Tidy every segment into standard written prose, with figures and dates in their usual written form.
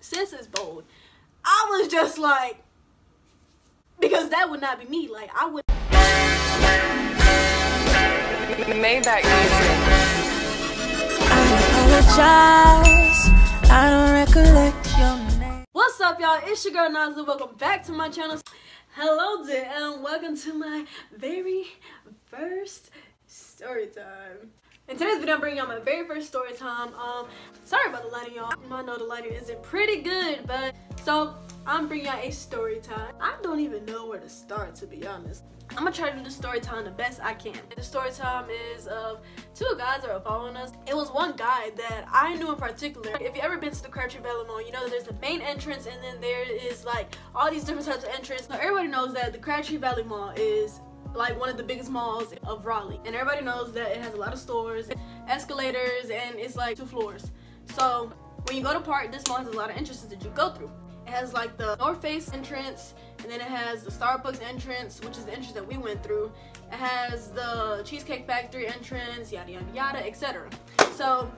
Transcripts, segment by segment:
sis is bold. I was just like, because that would not be me. Like, I would. Maybach music. I apologize, I don't recollect your name. What's up, y'all? It's your girl Nazla. Welcome back to my channel. Hello there, and welcome to my very first story time. In today's video, I'm bringing y'all my very first story time. Sorry about the lighting, y'all. I know the lighting isn't pretty good, but so I'm bringing y'all a story time. I don't even know where to start, to be honest. I'm gonna try to do the story time the best I can. The story time is of two guys that are following us. It was one guy that I knew in particular. If you ever been to the Crabtree Valley Mall, you know that there's the main entrance and then there is like all these different types of entrances. So everybody knows that the Crabtree Valley Mall is like one of the biggest malls of Raleigh, and everybody knows that it has a lot of stores, escalators, and it's like 2 floors. So when you go to park, this mall has a lot of entrances that you go through. It has like the North Face entrance, and then it has the Starbucks entrance, which is the entrance that we went through. It has the Cheesecake Factory entrance, yada yada yada, etc. So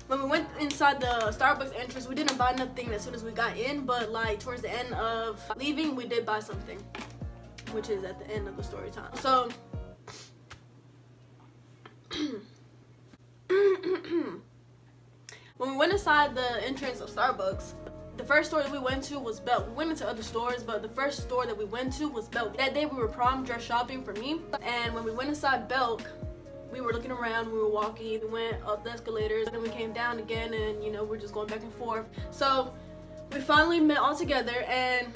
when we went inside the Starbucks entrance, we didn't buy nothing as soon as we got in, but like towards the end of leaving, we did buy something, which is at the end of the story time. So when we went inside the entrance of Starbucks, the first store that we went to was Belk. We went into other stores, but the first store that we went to was Belk. That day we were prom dress shopping for me, and when we went inside Belk, we were looking around, we were walking, we went up the escalators, and then we came down again, and you know, we're just going back and forth. So we finally met all together, and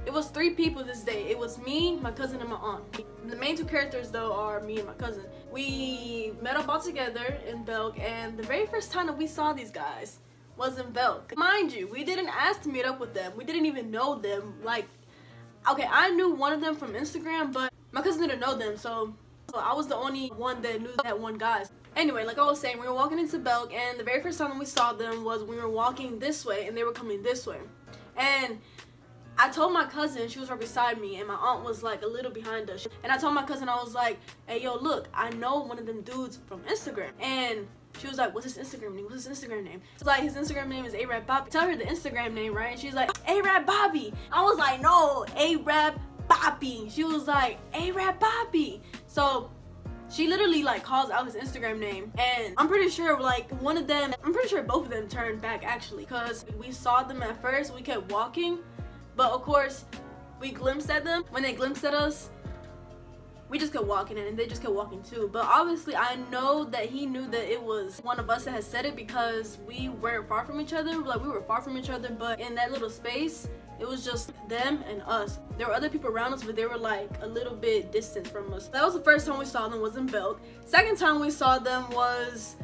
it was 3 people this day. It was me, my cousin, and my aunt. The main 2 characters though are me and my cousin. We met up all together in Belk, and the very first time that we saw these guys was in Belk. Mind you, we didn't ask to meet up with them. We didn't even know them. Like, okay, I knew one of them from Instagram, but my cousin didn't know them, so I was the only one that knew that one guy. Anyway, like I was saying, we were walking into Belk, and the very first time that we saw them was when we were walking this way, and they were coming this way. And I told my cousin, she was right beside me, and my aunt was like a little behind us. And I told my cousin, I was like, hey, yo, look, I know one of them dudes from Instagram. And she was like, what's his Instagram name? What's his Instagram name? It's like, his Instagram name is Arab Bobby. Tell her the Instagram name, right? And she's like, Arab Bobby. I was like, no, Arab Bobby. She was like, Arab Bobby. So she literally like calls out his Instagram name, and I'm pretty sure like one of them, I'm pretty sure both of them turned back actually, because we saw them at first, we kept walking, but of course we glimpsed at them. When they glimpsed at us, we just kept walking, and they just kept walking too. But obviously I know that he knew that it was one of us that had said it, because we weren't far from each other. Like, we were far from each other, but in that little space it was just them and us. There were other people around us, but they were like a little bit distant from us. That was the first time we saw them, was in Belk. Second time we saw them was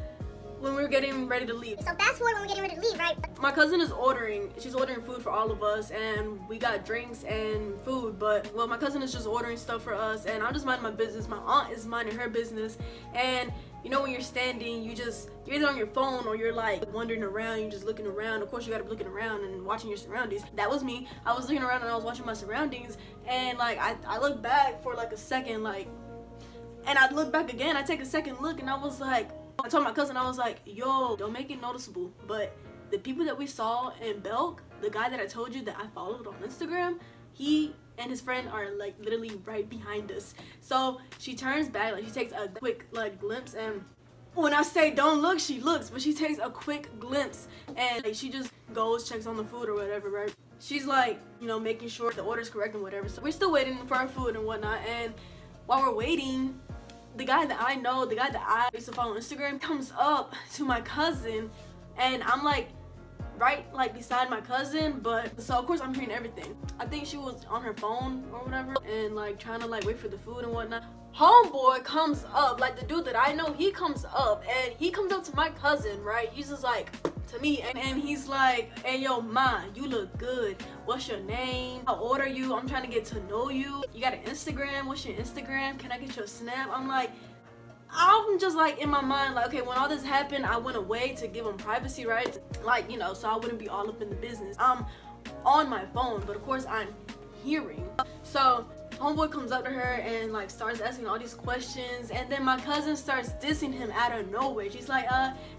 when we were getting ready to leave. So fast forward when we're getting ready to leave, right? My cousin is ordering, she's ordering food for all of us, and we got drinks and food, but well, my cousin is just ordering stuff for us, and I'm just minding my business. My aunt is minding her business, and you know, when you're standing, you're either on your phone or you're like wandering around, you're just looking around. Of course you gotta be looking around and watching your surroundings. That was me. I was looking around and I was watching my surroundings, and like I looked back for like a second, like, and I looked back again. I take a second look, and I was like, I told my cousin, I was like, yo, don't make it noticeable, but the people that we saw in Belk, the guy that I told you that I followed on Instagram, he and his friend are like literally right behind us. So she turns back, like she takes a quick like glimpse, and when I say don't look, she looks, but she takes a quick glimpse, and like, she just goes, checks on the food or whatever, right? She's like, you know, making sure the order's correct and whatever. So we're still waiting for our food and whatnot, and while we're waiting, the guy that I know, the guy that I used to follow on Instagram, comes up to my cousin, and I'm like right like beside my cousin, but so of course I'm hearing everything. I think she was on her phone or whatever, and like trying to like wait for the food and whatnot. Homeboy comes up, like the dude that I know, he comes up, and he comes up to my cousin, right? He's just like to me, and he's like, hey yo, ma, you look good. What's your name? How old are you? I'm trying to get to know you. You got an Instagram? What's your Instagram? Can I get your snap? I'm just like in my mind, like, okay, when all this happened, I went away to give him privacy, right? Like, you know, so I wouldn't be all up in the business. I'm on my phone, but of course I'm hearing. So Homeboy comes up to her and like starts asking all these questions, and then my cousin starts dissing him out of nowhere. She's like,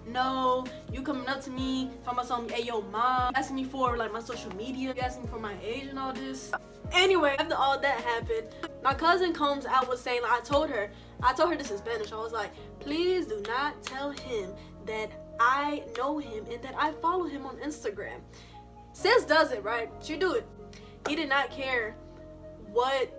no, you coming up to me talking about something, hey yo mom, asking me for like my social media, you asking me for my age and all this. Anyway, after all that happened, my cousin comes out with saying, like, I told her this in Spanish. I was like, please do not tell him that I know him and that I follow him on Instagram. Sis does it, right? She do it. He did not care what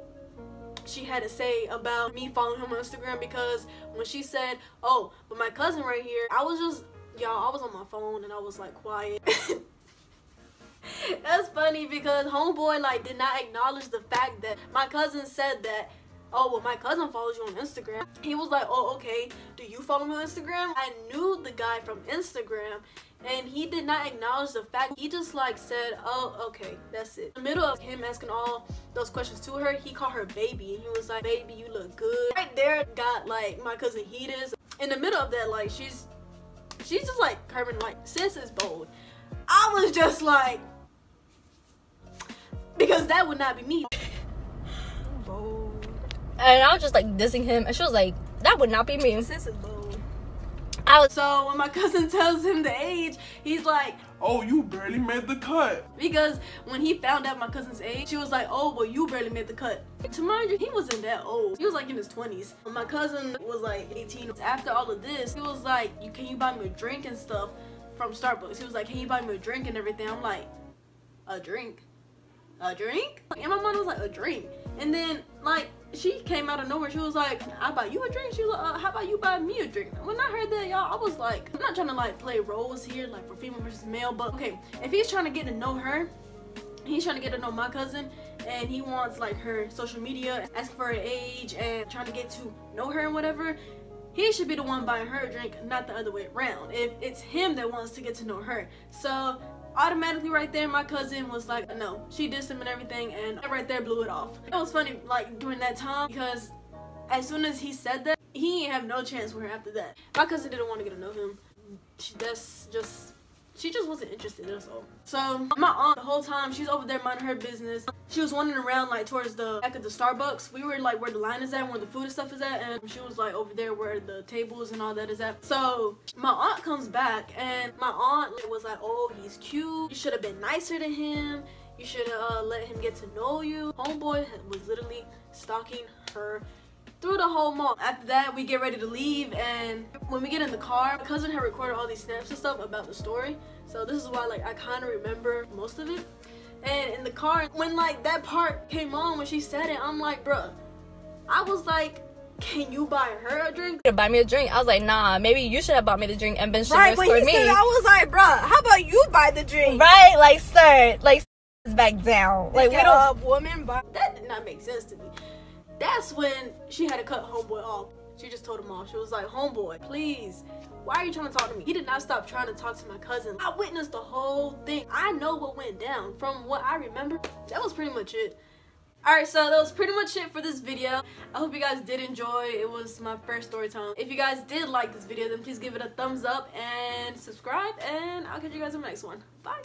she had to say about me following him on Instagram, because when she said, oh, but my cousin right here, I was just, y'all, I was on my phone and I was like quiet. That's funny because homeboy like did not acknowledge the fact that my cousin said that, oh, well, my cousin follows you on Instagram. He was like, oh, okay, do you follow me on Instagram? I knew the guy from Instagram, and he did not acknowledge the fact. He just like said, oh, okay, that's it. In the middle of him asking all those questions to her, he called her baby, and he was like, baby, you look good. Right there got like my cousin heated. In the middle of that, like she's just like Kermit, like, sis is bold. I was just like, because that would not be me. Bold. And I was just like dissing him, and she was like, that would not be me. Sis is bold. So when my cousin tells him the age, he's like, oh, you barely made the cut. Because when he found out my cousin's age, she was like, oh, well, you barely made the cut. To mind you, he wasn't that old. He was like in his 20s. My cousin was like 18. After all of this, he was like, can you buy me a drink and stuff from Starbucks? He was like, can you buy me a drink and everything? I'm like, a drink? A drink? And my mom was like, a drink. And then like she came out of nowhere. She was like, I'll buy you a drink. She was like, how about you buy me a drink? When I heard that, y'all, I was like, I'm not trying to like play roles here, like for female versus male, but okay, if he's trying to get to know her, he's trying to get to know my cousin, and he wants like her social media, asking for her age and trying to get to know her and whatever, he should be the one buying her a drink, not the other way around, if it's him that wants to get to know her. So automatically right there, my cousin was like, no, she dissed him and everything, and right there blew it off. It was funny like during that time, because as soon as he said that, he didn't have no chance with her after that. My cousin didn't want to get to know him. She just wasn't interested, that's all. So my aunt, the whole time, she's over there minding her business. She was wandering around like towards the back of the Starbucks. We were like where the line is at, where the food and stuff is at, and she was like over there where the tables and all that is at. So my aunt comes back, and my aunt was like, oh, he's cute. You should have been nicer to him. You should have let him get to know you. Homeboy was literally stalking her through the whole mall. After that, we get ready to leave, and when we get in the car, my cousin had recorded all these snaps and stuff about the story, so this is why like I kind of remember most of it. And in the car, when like that part came on, when she said it, I'm like, bruh, I was like, can you buy her a drink? To buy me a drink, I was like, nah, maybe you should have bought me the drink and been right, generous when toward he me. said, I was like, bruh, how about you buy the drink? Right, like, sir, like, back down. Like, we don't. Woman buy. That did not make sense to me. That's when she had to cut homeboy off. She just told him off. She was like, homeboy, please, why are you trying to talk to me? He did not stop trying to talk to my cousin. I witnessed the whole thing. I know what went down. From what I remember, that was pretty much it. Alright, so that was pretty much it for this video. I hope you guys did enjoy. It was my first story time. If you guys did like this video, then please give it a thumbs up and subscribe, and I'll catch you guys in the next one. Bye.